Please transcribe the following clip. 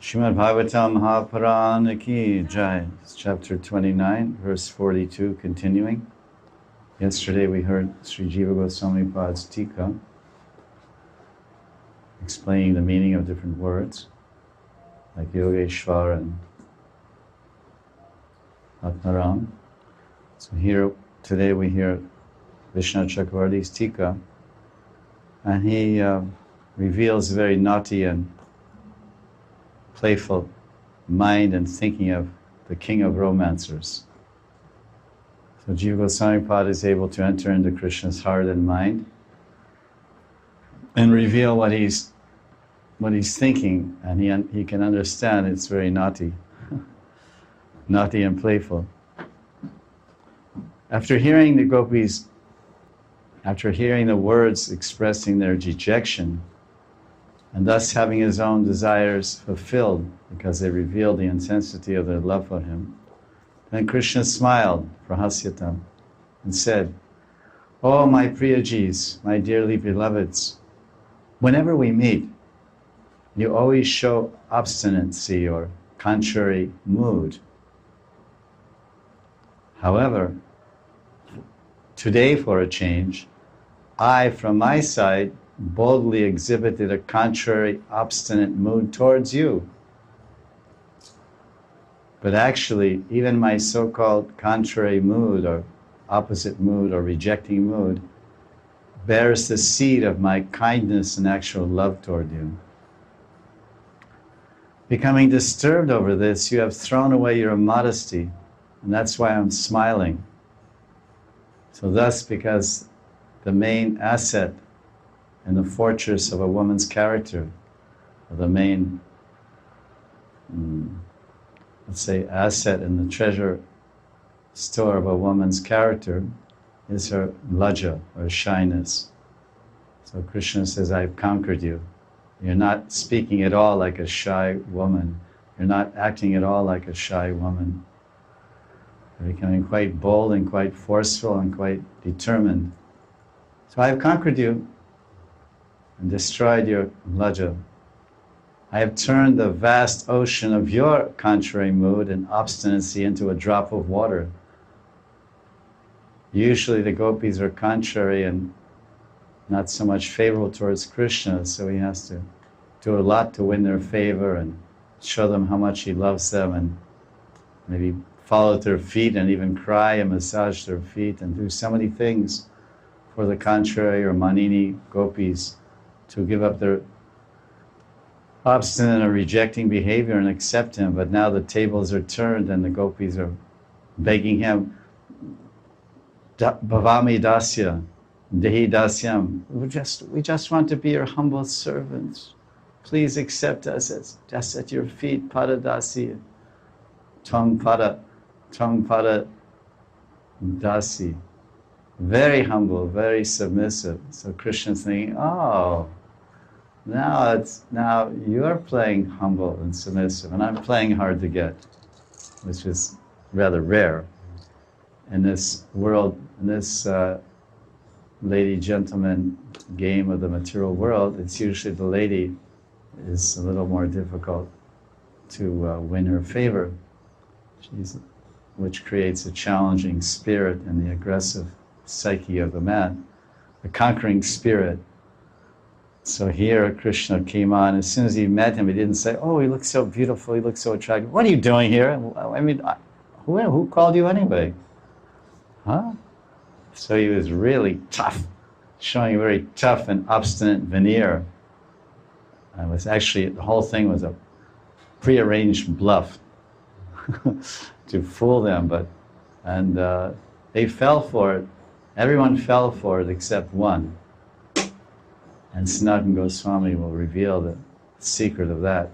Srimad Bhagavatam Mahaparana Ki Jai, chapter 29, verse 42, continuing. Yesterday we heard Sri Jiva Goswami Pad's Tika explaining the meaning of different words, like Yogeshwar and Atmaram. So here, today we hear Vishnu Chakravarti's Tika, and he reveals a very naughty and playful mind and thinking of the king of romancers. So Jiva Goswami Pad is able to enter into Krishna's heart and mind and reveal what he's thinking, and he can understand it's very naughty, naughty and playful. After hearing the gopis, after hearing the words expressing their dejection, and thus having his own desires fulfilled because they revealed the intensity of their love for him, then Krishna smiled, prahasyatam, and said, "Oh, my Priyajis, my dearly beloveds, whenever we meet, you always show obstinacy or contrary mood. However, today for a change, I, from my side, boldly exhibited a contrary, obstinate mood towards you. But actually, even my so-called contrary mood or opposite mood or rejecting mood bears the seed of my kindness and actual love toward you. Becoming disturbed over this, you have thrown away your modesty, and that's why I'm smiling. So thus, because the main asset and the fortress of a woman's character, or the main, let's say, asset in the treasure store of a woman's character is her lajja, or shyness. So Krishna says, I've conquered you. You're not speaking at all like a shy woman. You're not acting at all like a shy woman. You're becoming quite bold and quite forceful and quite determined. So I've conquered you and destroyed your lajja. I have turned the vast ocean of your contrary mood and obstinacy into a drop of water. Usually the gopis are contrary and not so much favorable towards Krishna, so he has to do a lot to win their favor and show them how much he loves them, and maybe fall at their feet and even cry and massage their feet and do so many things for the contrary or Manini gopis to give up their obstinate or rejecting behavior and accept him. But now the tables are turned and the gopis are begging him, Bhavami dasya, dehi dasyam. We just want to be your humble servants. Please accept us as just at your feet, pada dasi, tvam pada dasi. Very humble, very submissive. So Krishna's thinking, oh, now you're playing humble and submissive, and I'm playing hard to get, which is rather rare in this world, in this lady-gentleman game of the material world. It's usually the lady is a little more difficult to win her favor, which creates a challenging spirit in the aggressive psyche of the man, a conquering spirit. So here Krishna came on. As soon as he met him, he didn't say, oh, he looks so beautiful, he looks so attractive. What are you doing here? I mean, who called you anyway? Huh? So he was really tough, showing a very tough and obstinate veneer. It was actually, the whole thing was a prearranged bluff to fool them, and they fell for it. Everyone fell for it except one. And Sanatana Goswami will reveal the secret of that.